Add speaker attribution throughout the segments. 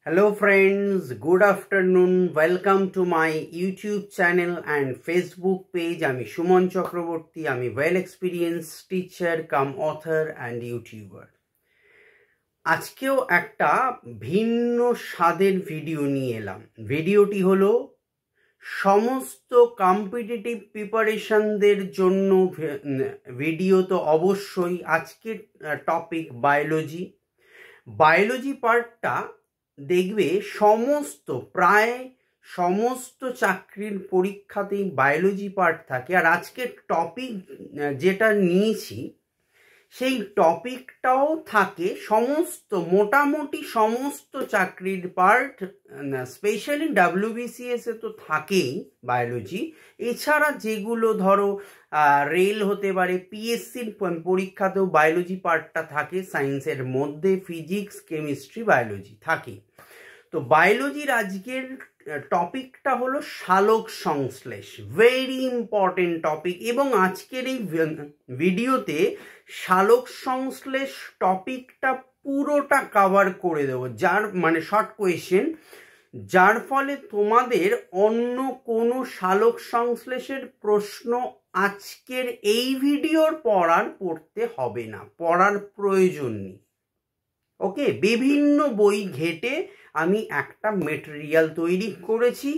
Speaker 1: Hello friends, good afternoon. Welcome to my YouTube channel and Facebook page. আমি সুমন চক্রবর্তী, আমি well experienced teacher cum author and YouTuber. আজকেও একটা ভিন্ন স্বাদের video নিয়ে এলাম। ভিডিওটি হলো সমস্ত কম্পিটিটিভ প্রিপারেশনদের জন্য ভিডিও। তো অবশ্যই আজকের টপিক বায়োলজি পার্টটা দেখবে প্রায় সমস্ত চাকরির পরীক্ষাতেই বায়োলজি পার্ট থাকে। আর আজকের টপিক যেটা নিয়েছি সেই টপিকটাও থাকে মোটামুটি সমস্ত চাকরির পার্ট, স্পেশালি WBCS এ তো থাকেই বায়োলজি। এছাড়া যেগুলো ধরো রেল হতে পারে, PSCর পরীক্ষাতেও বায়োলজি পার্টটা থাকে। সায়েন্সের মধ্যে ফিজিক্স, কেমিস্ট্রি, বায়োলজি থাকে। তো বায়োলজির আজকের টপিকটা হলো সালোক সংশ্লেষ, ভেরি ইম্পর্টেন্ট টপিক। এবং আজকের এই ভিডিওতে সালোক সংশ্লেষ টপিকটা পুরোটা কভার করে দেবো, শর্ট কোয়েশ্চেন, যার ফলে তোমাদের অন্য কোনো সালোক সংশ্লেষের প্রশ্ন আজকের এই ভিডিওর পড়তে হবে না, পড়ার প্রয়োজন নেই। ওকে, বিভিন্ন বই ঘেটে আমি একটা মেটেরিয়াল তৈরি করেছি।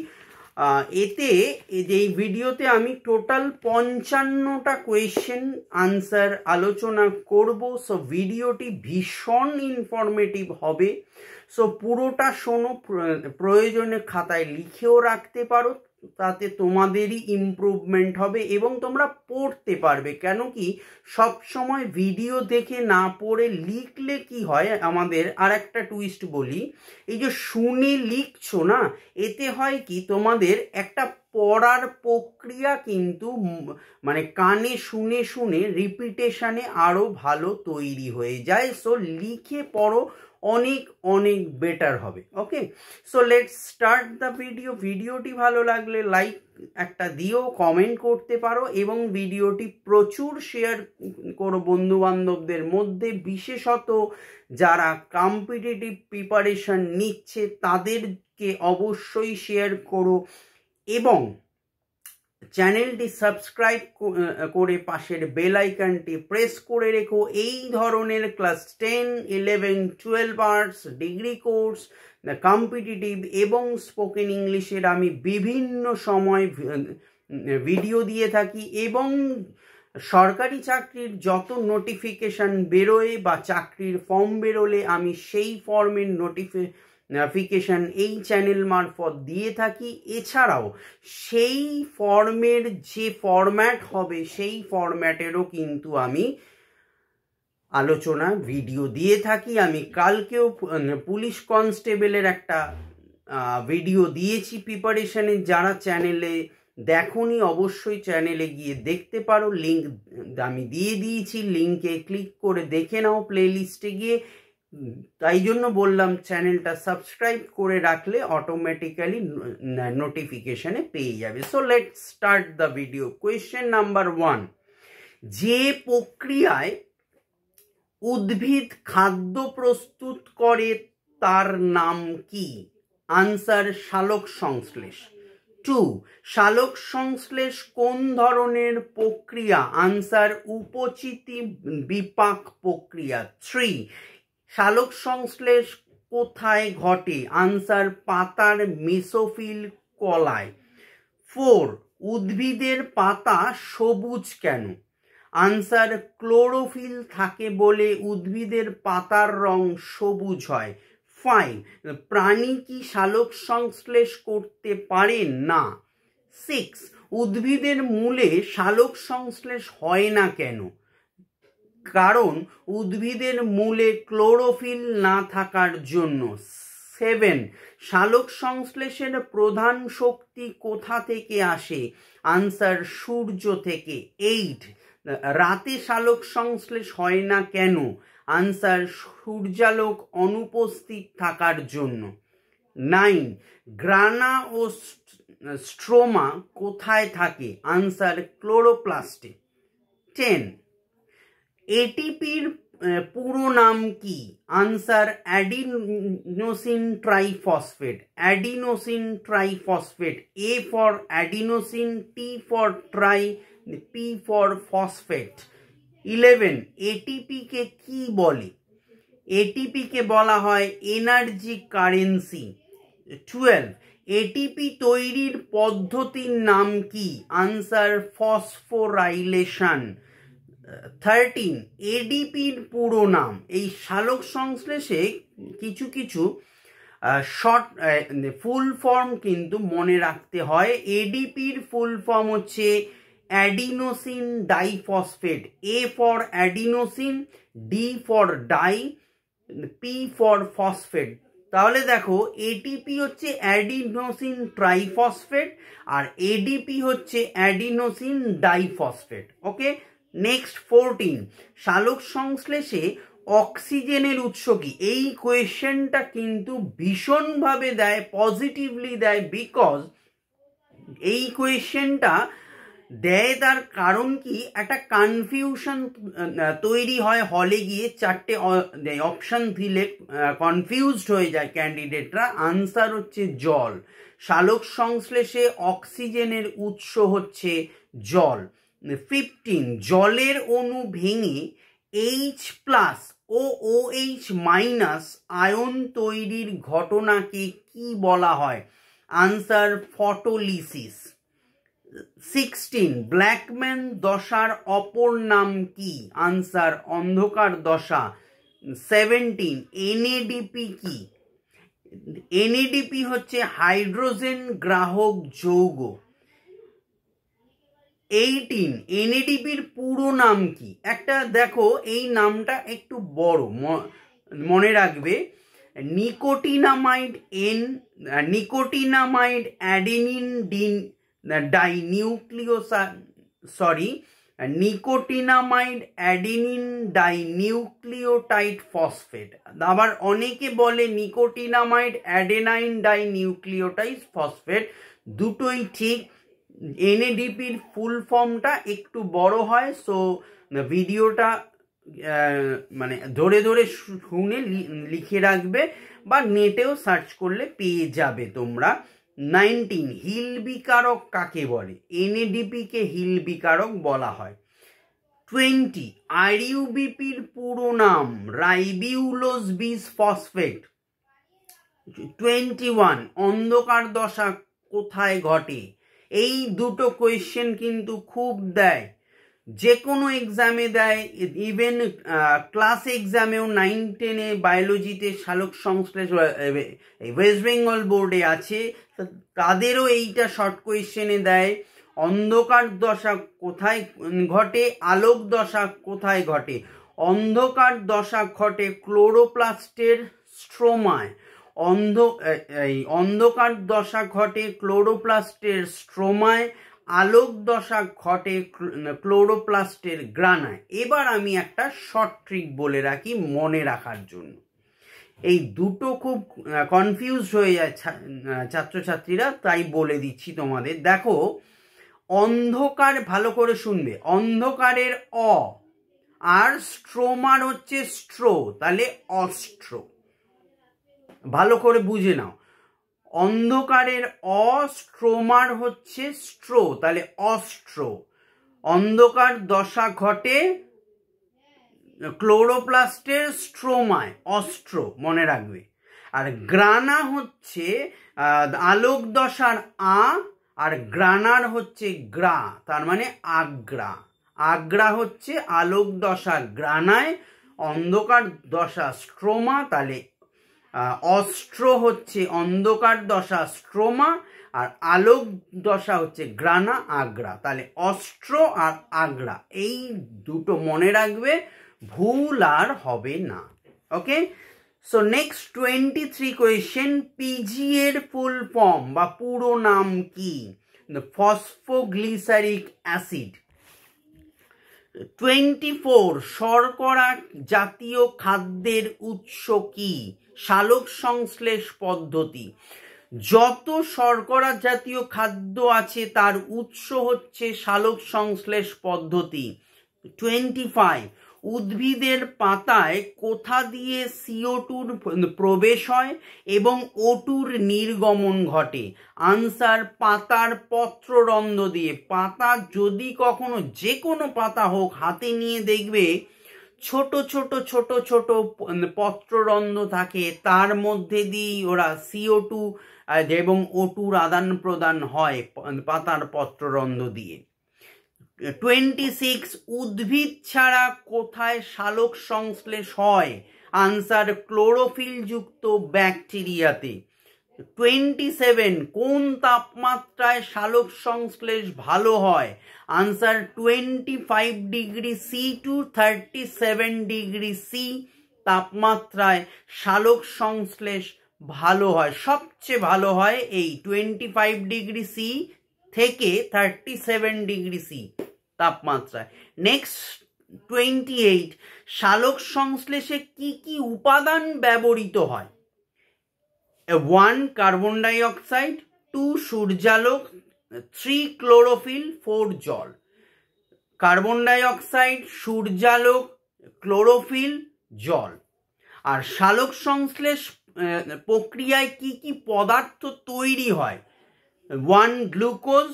Speaker 1: এই ভিডিওতে আমি টোটাল 55টা কোয়েশ্চেন আনসার আলোচনা করব। সো ভিডিওটি ভীষণ ইনফরমেটিভ হবে। সো পুরোটা শোনো, প্রয়োজনে খাতায় লিখেও রাখতে পারো, তাতে তোমাদেরই ইমপ্রুভমেন্ট হবে এবং তোমরা পড়তে পারবে। কেন কি সব সময় ভিডিও দেখে না পড়ে লিখলে কি হয়, আমাদের আর একটা টুইস্ট বলি, এই যে শুনে লিখছো না, এতে হয় কি তোমাদের একটা পড়ার প্রক্রিয়া কিন্তু কানে শুনে শুনে রিপিটেশনে আরো ভালো তৈরি হয়ে যায়। সো লিখে পড়ো, অনেক বেটার হবে। ওকে, সো লেটস স্টার্ট দ্য ভিডিওটি ভালো লাগলে লাইক একটা দিও, কমেন্ট করতে পারো এবং ভিডিওটি প্রচুর শেয়ার করো বন্ধু বান্ধবদের মধ্যে, বিশেষত যারা কম্পিটিটিভ প্রিপারেশন নিচ্ছে তাদেরকে অবশ্যই শেয়ার করো এবং চ্যানেলটি সাবস্ক্রাইব করে পাশের বেল আইকনটি প্রেস করে রেখো। এই ধরনের class 10, 11, 12 arts, degree course, competitive এবং স্পোকেন ইংলিশের আমি বিভিন্ন সময় ভিডিও দিয়ে থাকি এবং সরকারি চাকরির যত নোটিফিকেশন বেরোয় বা চাকরির ফর্ম বেরোলে আমি সেই ফর্মের নোটিফিকেশন এই চ্যানেল মারফত দিয়ে থাকি। এছাড়াও সেই ফর্মের যে ফরম্যাট হবে সেই ফরম্যাটেরও কিন্তু আমি আলোচনা ভিডিও দিয়ে থাকি। আমি কালকেও পুলিশ কনস্টেবলের একটা ভিডিও দিয়েছি প্রিপারেশনের। যারা চ্যানেলে দেখোনি অবশ্যই চ্যানেলে গিয়ে দেখতে পারো, লিঙ্ক আমি দিয়ে দিয়েছি, লিঙ্কে ক্লিক করে দেখে নাও প্লেলিস্টে গিয়ে। তাই জন্য বললাম চ্যানেলটা সাবস্ক্রাইব করে রাখলে অটোমেটিক্যালি নোটিফিকেশনে পেয়ে যাবে। So let's start the video. Question number 1, যে প্রক্রিয়ায় উদ্ভিদ খাদ্য প্রস্তুত করে তার নাম কি? আনসার সালোক সংশ্লেষ। 2, সালোক সংশ্লেষ কোন ধরনের প্রক্রিয়া? আনসার উপচিতি বিপাক প্রক্রিয়া। 3, সালোক সংশ্লেষ কোথায় ঘটে? আনসার পাতার মেসোফিল কলায়। 4, উদ্ভিদের পাতা সবুজ কেন? আনসার ক্লোরোফিল থাকে বলে উদ্ভিদের পাতার রং সবুজ হয়। 5, প্রাণী কি সালোক সংশ্লেষ করতে পারে না? 6, উদ্ভিদের মূলে সালোক সংশ্লেষ হয় না কেন? কারণ উদ্ভিদের মূলে ক্লোরোফিল না থাকার জন্য। 7, সালোক সংশ্লেষের প্রধান শক্তি কোথা থেকে আসে? আনসার সূর্য থেকে। 8, রাতে সালোক সংশ্লেষ হয় না কেন? আনসার সূর্যালোক অনুপস্থিত থাকার জন্য। 9, গ্রানা ও স্ট্রোমা কোথায় থাকে? আনসার ক্লোরোপ্লাস্টে। 10, এটিপির পুরো নাম কি? Answer adenosine triphosphate. Adenosine triphosphate. A for adenosine, T for tri, P for phosphate. 11 ATP কে কি বলে? এটিপি কে বলা হয় এনার্জি কারেন্সি। 12 এটিপি তৈরির পদ্ধতির নাম কি? Answer phosphorylation. 13 এডিপির পুরো নাম। এই সালোক সংশ্লেষে কিছু কিছু শর্ট ফুল ফর্ম কিন্তু মনে রাখতে হয়। এডিপির ফুল ফর্ম হচ্ছে adenosine diphosphate. A for adenosine, D for di, P for phosphate. তাহলে দেখো এটিপি হচ্ছে অ্যাডিনোসিন ট্রাইফসফেট আর এডিপি হচ্ছে অ্যাডিনোসিন ডাইফসফেট। ওকে, নেক্সট 14 সালোক সংশ্লেষে অক্সিজেনের উৎস কি? এই কোয়েশ্চেনটা কিন্তু ভীষণভাবে দেয়, পজিটিভলি দেয়, বিকজ এই কোয়েশ্চেনটা দেয় তার কারণ কি, একটা কনফিউশন তৈরি হয় হলে গিয়ে, চারটে অপশন দিলে কনফিউজড হয়ে যায় ক্যান্ডিডেটরা। আনসার হচ্ছে জল। সালোক সংশ্লেষে অক্সিজেনের উৎস হচ্ছে জল। 15 জলের অণু ভেঙে H+ ও OH- আয়ন তৈরির ঘটনাকে কি বলা হয়? আনসার ফটোলিসিস। 16 ব্ল্যাকম্যান দশার অপর নাম কি? আনসার অন্ধকার দশা। 17 এনএডিপি কি? এনএডিপি হচ্ছে হাইড্রোজেন গ্রাহক যৌগ। 18 এনএডিপির পুরো নাম কি? একটা দেখো এই নামটা একটু বড়, মনে রাখবে। Nicotinamide adenine dinucleotide phosphate. আবার অনেকে বলে নিকোটিনামাইড অ্যাডেনাইন ডাইনিউক্লিওটাইড ফসফেট, দুটোই ঠিক। এনএডিপির ফুল ফর্মটা একটু বড় হয়, সো ভিডিওটা মানে ধরে ধরে শুনে লিখে রাখবে বা নেটেও সার্চ করলে পেয়ে যাবে তোমরা। 19 হিল বিকারক কাকে বলে? এনএডিপি কে হিল বিকারক বলা হয়। 20 আরইউবিপির পুরো নাম? রাইবিউলোজ বিস ফসফেট। 21 অন্ধকার দশা কোথায় ঘটে? এই দুটো কোয়েশ্চেন কিন্তু খুব দেয়, যে কোনো এক্সামে দেয়, ইভেন ক্লাস এক্সামেও 9-10-এ বায়োলজিতে সালোক সংশ্লেষ ওয়েস্ট বেঙ্গল বোর্ডে আছে, তাদেরও এইটা শর্ট কোয়েশ্চেনে দেয়। অন্ধকার দশা কোথায় ঘটে? আলোক দশা কোথায় ঘটে? অন্ধকার দশা ঘটে ক্লোরোপ্লাস্টের স্ট্রোমায়। অন্ধকার দশা ঘটে ক্লোরোপ্লাস্টের স্ট্রোমায়, আলোক দশা ঘটে ক্লোরোপ্লাস্টের গ্রানায়। এবার আমি একটা শর্ট ট্রিক বলে রাখি মনে রাখার জন্য, এই দুটো খুব কনফিউজ হয়ে যায় ছাত্রছাত্রীরা, তাই বলে দিচ্ছি তোমাদের। দেখো অন্ধকার, ভালো করে শুনবে, অন্ধকারের অ আর স্ট্রোমার হচ্ছে স্ট্রো, তাহলে অস্ট্র। ভালো করে বুঝে নাও, অন্ধকারের অ, স্ট্রোমার হচ্ছে স্ট্রো, তাহলে অস্ট্র। অন্ধকার দশা ঘটে ক্লোরোপ্লাস্টের স্ট্রোমায়, অস্ট্র মনে রাখবে। আর গ্রানা হচ্ছে আলোক দশার আ, আর গ্রানার হচ্ছে গ্রা, তার মানে আগ্রা। আগ্রা হচ্ছে আলোক দশা গ্রানায়, অন্ধকার দশা স্ট্রোমা, তাহলে অস্ট্র হচ্ছে অন্ধকার দশা স্ট্রোমা, আর আলোক দশা হচ্ছে গ্রানা আগ্রা, তাহলে অস্ট্র আর আগ্রা, এই দুটো মনে রাখবে, ভুল আর হবে না। ওকে, সো নেক্সট 23 কোয়েশ্চেন, পিজি এর ফুল ফর্ম বা পুরো নাম কি? Phosphoglyceric acid. 24 শর্করা জাতীয় খাদ্যের উৎস কি? সালোক সংশ্লেষ পদ্ধতি। যত শর্করা জাতীয় খাদ্য আছে তার উৎস হচ্ছে সালোক সংশ্লেষ পদ্ধতি। 25 উদ্ভিদের পাতায় কোথা দিয়ে CO2 প্রবেশ হয় এবং O2 নির্গমন ঘটে? আনসার পাতার পত্ররন্ধ্র দিয়ে। পাতা যদি কখনো যে কোনো পাতা হোক হাতে নিয়ে দেখবে ছোট ছোট ছোট ছোট পত্ররন্ধ্র থাকে, তার মধ্যে দিয়েই ওরা CO2 এবং O2 আদান প্রদান হয় পাতার পত্ররন্ধ্র দিয়ে। 26 উদ্ভিদ ছাড়া কোথায় সালোক সংশ্লেষ হয়? আনসার ক্লোরোফিল যুক্ত ব্যাকটেরিয়াতে। 27 কোন তাপমাত্রায় সালোক সংশ্লেষ ভালো হয়? Answer 25 degree C to 37 degree C তাপমাত্রায় সালোক সংশ্লেষ ভালো হয়। সবচেয়ে ভালো হয় এই 25 ডিগ্রি সি থেকে 37 ডিগ্রি সি তাপমাত্রায়। নেক্সট 28 সালোক সংশ্লেষে কি কি উপাদান ব্যবহৃত হয়? 1 কার্বন ডাই অক্সাইড, 2 সূর্যালোক, 3 ক্লোরোফিল, 4 জল। কার্বন ডাই অক্সাইড, সূর্যালোক, ক্লোরোফিল, জল। আর সালোক সংশ্লেষ প্রক্রিয়ায় কি কি পদার্থ তৈরি হয়? 1 গ্লুকোজ,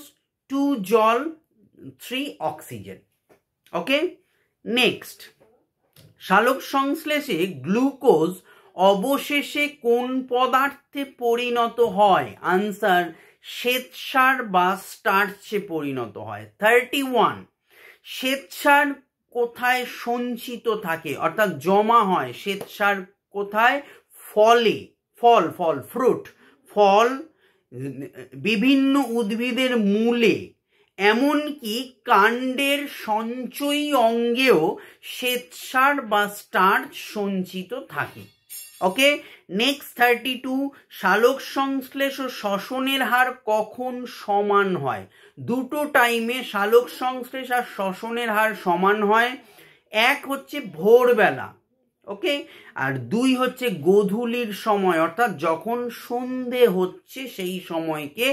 Speaker 1: 2 জল, 3 অক্সিজেন। ওকে, নেক্সট সালোক সংশ্লেষে গ্লুকোজ অবশেষে কোন পদার্থে পরিণত হয়? আনসার শ্বেতসার বা স্টার্চে পরিণত হয়। 31 শ্বেতসার কোথায় সঞ্চিত থাকে অর্থাৎ জমা হয়? শ্বেতসার কোথায়? ফলে, ফ্রুট, ফল, বিভিন্ন উদ্ভিদের মূলে, এমনকি কাণ্ডের সঞ্চয়ী অঙ্গেও শ্বেতসার বা স্টার্চ সঞ্চিত থাকে। ওকে, নেক্সট 32 সালোক সংশ্লেষ ও শ্বসনের হার কখন সমান হয়? দুটো টাইমে সালোক সংশ্লেষ আর শ্বসনের হার সমান হয়। এক হচ্ছে ভোরবেলা, ওকে, আর 2 হচ্ছে গোধূলির সময়, অর্থাৎ যখন সন্ধে হচ্ছে সেই সময়কে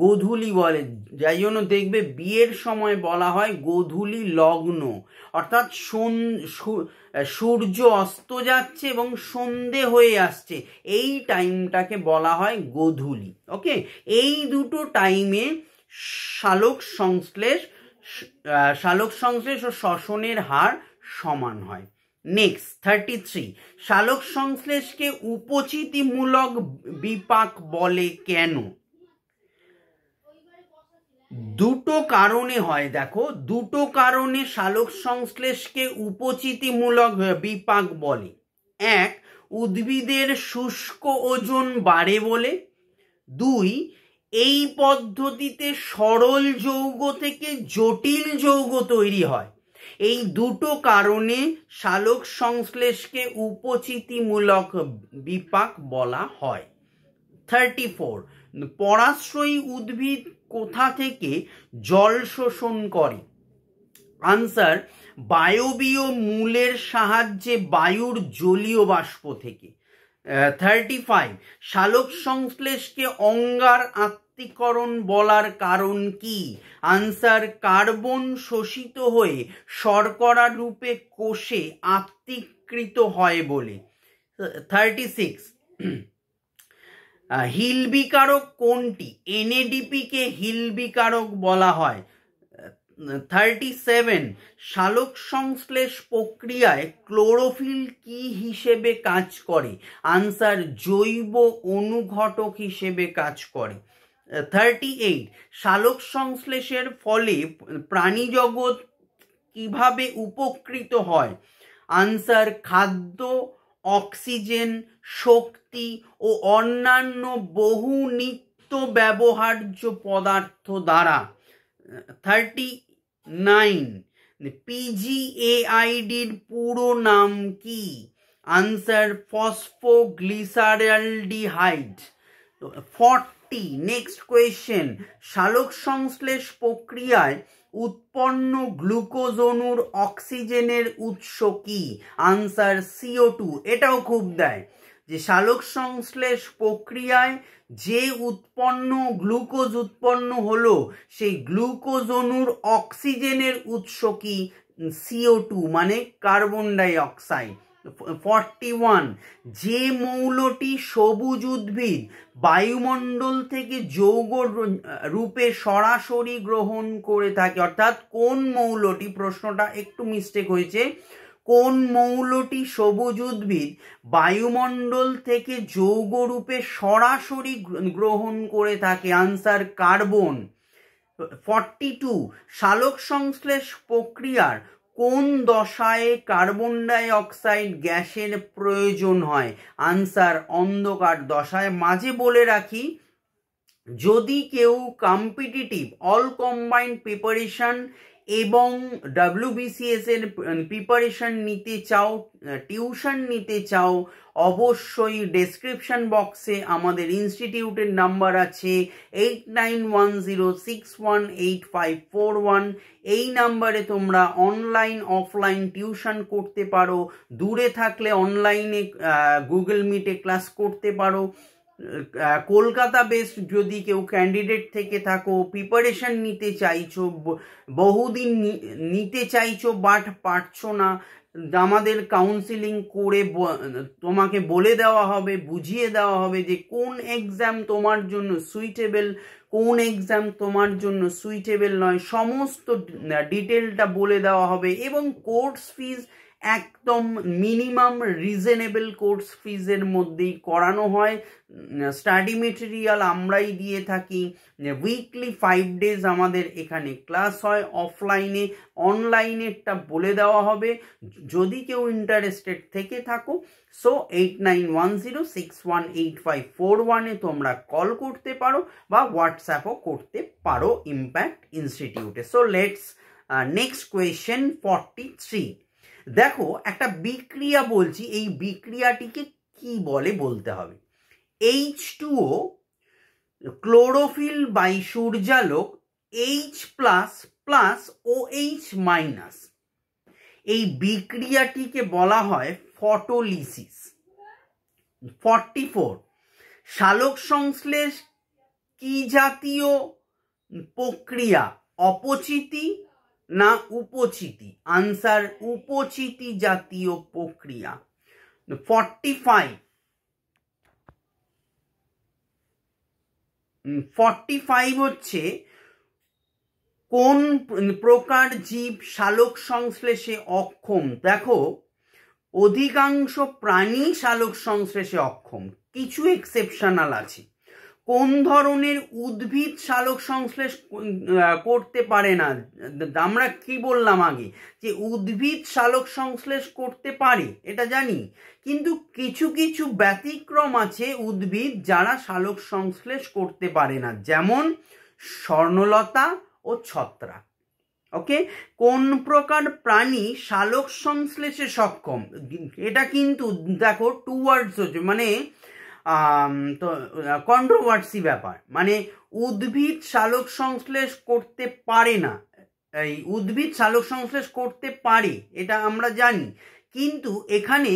Speaker 1: গোধূলি বলে। যাই জন্য দেখবে বিয়ের সময় বলা হয় গোধূলি লগ্ন, অর্থাৎ সূর্য অস্ত যাচ্ছে এবং সন্ধে হয়ে আসছে, এই টাইমটাকে বলা হয় গোধূলি। ওকে, এই দুটো টাইমে সালোক সংশ্লেষ ও শ্বসনের হার সমান হয়। নেক্সট 33 সালোক সংশ্লেষকে উপচিতিমূলক বিপাক বলে কেন? দুটো কারণে হয়। দেখো, দুটো কারণে সালোক সংশ্লেষকে উপচিতিমূলক বিপাক বলে। 1 উদ্ভিদের শুষ্ক ওজন বাড়ে বলে। 2 এই পদ্ধতিতে সরল যৌগ থেকে জটিল যৌগ তৈরি হয়। এই দুটো কারণে সালোক সংশ্লেষকে উপচিতিমূলক বিপাক বলা হয়। 34 পরাশ্রয়ী উদ্ভিদ কোথা থেকে জল শোষণ করে? আনসার বায়বীয় মূলের সাহায্যে বায়ুর জলীয় বাষ্প থেকে। 35 সালোক সংশ্লেষকে অঙ্গার আত্তীকরণ বলার কারণ কি? আনসার কার্বন শোষিত হয়ে শর্করা রূপে কোষে আত্তীকৃত হয় বলে। 36 হিল বিকারক কোনটি? NADP কে হিল বিকারক বলা হয়। 37 সালোক সংশ্লেষ প্রক্রিয়ায় ক্লোরোফিল কি হিসেবে কাজ করে? আনসার জৈব অনুঘটক হিসেবে কাজ করে। 38 সালোক সংশ্লেষের ফলে প্রাণীজগৎ কিভাবে উপকৃত হয়? আনসার খাদ্য, অক্সিজেন, শক্তি ও অন্যান্য বহু নিত্য ব্যবহার্য পদার্থ দ্বারা। 39 PGAIDর পুরো নাম কি? Answer phosphoglyceraldehyde. 40 নেক্সট কোয়েশ্চেন সালোক সংশ্লেষ প্রক্রিয়ায় উৎপন্ন গ্লুকোজ অণুর অক্সিজেনের উৎস কি? Answer CO2। এটাও খুব দেয় যে সালোক সংশ্লেষ প্রক্রিয়ায় যে গ্লুকোজ উৎপন্ন হলো সেই গ্লুকোজ অণুর অক্সিজেনের উৎস কি? CO2 মানে কার্বন ডাই অক্সাইড। 41 যে মৌলটি সবুজ উদ্ভিদ বায়ুমণ্ডল থেকে যৌগ রূপে সরাসরি গ্রহণ করে থাকে, অর্থাৎ কোন মৌলটি, প্রশ্নটা একটু মিস্টেক হয়েছে, কোন মৌলটি সবুজ উদ্ভিদ বায়ুমণ্ডল থেকে যৌগ রূপে সরাসরি গ্রহণ করে থাকে? Answer carbon. 42 সালোক সংশ্লেষ প্রক্রিয়ার কোন দশায় কার্বন ডাই অক্সাইড গ্যাসের প্রয়োজন হয়? আনসার অন্ধকার দশায়। মাঝে বলে রাখি, যদি কেউ কম্পিটিটিভ অল কম্বাইন্ড প্রিপারেশন এবং WBCS এর প্রিপারেশন নিতে চাও, টিউশন নিতে চাও, অবশ্যই ডেসক্রিপশন বক্সে আমাদের ইনস্টিটিউটের নাম্বার আছে 8910618541। এই নাম্বারে তোমরা অনলাইন অফলাইন টিউশন করতে পারো, দূরে থাকলে অনলাইনে গুগল মিটে ক্লাস করতে পারো। কলকাতা বেসড যদি কেউ ক্যান্ডিডেট থেকে থাকো, প্রিপারেশন নিতে চাইছো, বহুদিন নিতে চাইছো বাট পারছো না, আমাদের কাউন্সিলিং করে তোমাকে বলে দেওয়া হবে, বুঝিয়ে দেওয়া হবে যে কোন এক্সাম তোমার জন্য সুইটেবল, কোন এক্সাম তোমার জন্য সুইটেবল নয়, সমস্ত ডিটেলটা বলে দেওয়া হবে। এবং কোর্স ফিজ একদম মিনিমাম রিজনেবল কোর্স ফিজের মধ্যেই করানো হয়। স্টাডি মেটেরিয়াল আমরাই দিয়ে থাকি। উইকলি 5 ডেজ আমাদের এখানে ক্লাস হয় অফলাইনে, অনলাইনেরটা বলে দেওয়া হবে। যদি কেউ ইন্টারেস্টেড থেকে থাকো, সো 8910618541 তোমরা কল করতে পারো বা হোয়াটসঅ্যাপও করতে পারো ইম্প্যাক্ট ইনস্টিটিউটে। So let's next question 43। দেখো, একটা বিক্রিয়া বলছি, এই বিক্রিয়াটিকে কি বলে বলতে হবে। H2O ক্লোরোফিল বাই সূর্যালোক H+ প্লাস OH মাইনাস, এই বিক্রিয়াটিকে বলা হয় ফটোলিসিস। 44 সালোক সংশ্লেষ কি জাতীয় প্রক্রিয়া, অপচিতি না উপচিতি? আনসার উপচিতি জাতীয় প্রক্রিয়া। 45 হচ্ছে কোন প্রকার জীব সালোক সংশ্লেষে অক্ষম? দেখো, অধিকাংশ প্রাণী সালোক সংশ্লেষে অক্ষম, কিছু এক্সেপশনাল আছে। কোন ধরনের উদ্ভিদ সালোক সংশ্লেষ করতে পারে না? আমরা কি বললাম আগে, যে উদ্ভিদ সালোক সংশ্লেষ করতে পারে, এটা জানি, কিন্তু কিছু কিছু ব্যতিক্রম আছে উদ্ভিদ যারা সালোক সংশ্লেষ করতে পারে না, যেমন স্বর্ণলতা ও ছত্রাক। ওকে, কোন প্রকার প্রাণী সালোক সংশ্লেষে সক্ষম? এটা কিন্তু দেখো 2 ওয়ার্ডস হচ্ছে, মানে তো কন্ট্রোভার্সি ব্যাপার, মানে উদ্ভিদ সালোক সংশ্লেষ করতে পারে না, এই উদ্ভিদ সালোক সংশ্লেষ করতে পারে এটা আমরা জানি, কিন্তু এখানে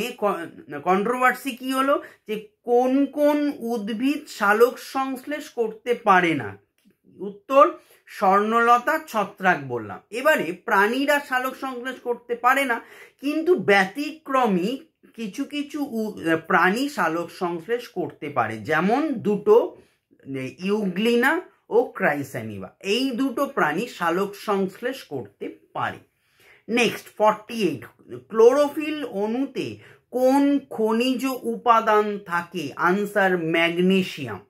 Speaker 1: কন্ট্রোভার্সি কি হলো, যে কোন কোন উদ্ভিদ সালোক সংশ্লেষ করতে পারে না? উত্তর স্বর্ণলতা, ছত্রাক বললাম। এবারে প্রাণীরা সালোক সংশ্লেষ করতে পারে না, কিন্তু ব্যতিক্রমী কিছু কিছু প্রাণী সালোক সংশ্লেষ করতে পারে, যেমন দুটো, ইউগ্লিনা ও ক্রাইস্যানিভা, এই দুটো প্রাণী সালোক সংশ্লেষ করতে পারে। নেক্সট 48 ক্লোরোফিল অণুতে কোন খনিজ উপাদান থাকে? Answer magnesium.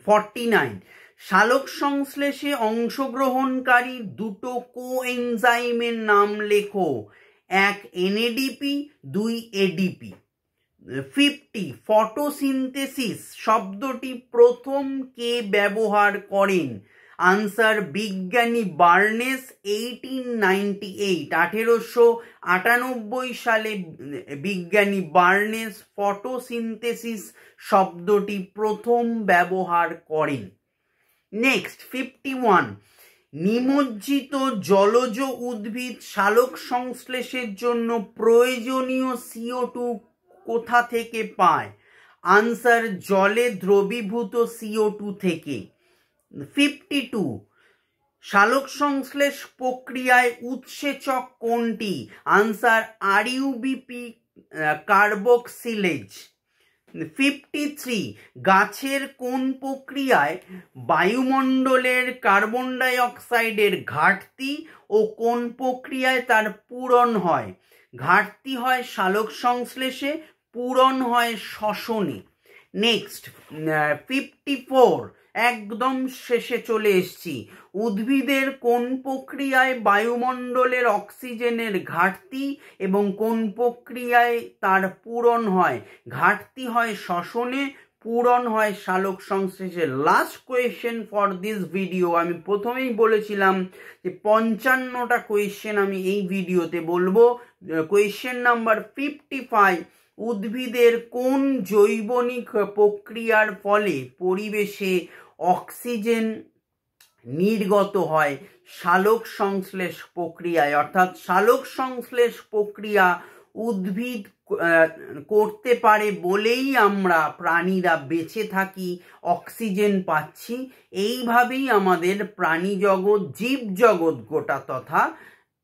Speaker 1: 49 সালোক সংশ্লেষে অংশগ্রহণকারী দুটো কোএনজাইমের নাম লেখো। 1 NADP, 2 ADP। 50 ফটোসিনথেসিস শব্দটি প্রথম কে ব্যবহার করেন? আনসার বিজ্ঞানী বার্নেস, 1898 সালে বিজ্ঞানী বার্নেস ফটোসিনথেসিস শব্দটি প্রথম ব্যবহার করেন। নেক্সট 51 নিমজ্জিত জলজ উদ্ভিদ সালোক সংশ্লেষের জন্য প্রয়োজনীয় CO2 কোথা থেকে পায়? আনসার জলে দ্রবীভূত CO2 থেকে। 52 সালোক সংশ্লেষ প্রক্রিয়ায় উৎসেচক কোনটি? Answer RuBP carboxylase. 53 গাছের কোন প্রক্রিয়ায় বায়ুমণ্ডলের কার্বন ডাই অক্সাইডের ঘাটতি ও কোন প্রক্রিয়ায় তার পূরণ হয়? ঘাটতি হয় সালোক সংশ্লেষে, পূরণ হয় শ্বসনে। নেক্সট 54 একদম শেষে চলে এসছি। উদ্ভিদের কোন প্রক্রিয়ায় বায়ুমণ্ডলের অক্সিজেনের ঘাটতি এবং কোন প্রক্রিয়ায় তার পূরণ হয়? ঘাটতি হয় শ্বসনে, পূরণ হয় সালোক সংশ্লেষে। Last question for this video. আমি প্রথমেই বলেছিলাম যে 55টা কোয়েশ্চেন আমি এই ভিডিওতে বলবো। কোয়েশ্চেন নাম্বার 55, উদ্ভিদের কোন জৈবনিক প্রক্রিয়ার ফলে পরিবেশে অক্সিজেন নির্গত হয়? সালোক সংশ্লেষ প্রক্রিয়ায়। অর্থাৎ সালোক সংশ্লেষ প্রক্রিয়া উদ্ভিদ করতে পারে বলেই আমরা প্রাণীরা বেঁচে থাকি, অক্সিজেন পাচ্ছি। এইভাবেই আমাদের প্রাণী জগৎ, জীব জগৎ গোটা তথা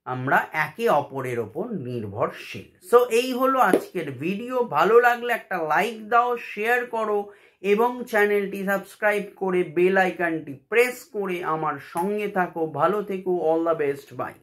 Speaker 1: আমরা একে অপরের ওপর নির্ভরশীল। সো এই হলো আজকের ভিডিও। ভালো লাগলে একটা লাইক দাও, শেয়ার করো এবং চ্যানেলটি সাবস্ক্রাইব করে বেল আইকনটি প্রেস করে আমার সঙ্গে থাকো। ভালো থেকো। All the best. বাই।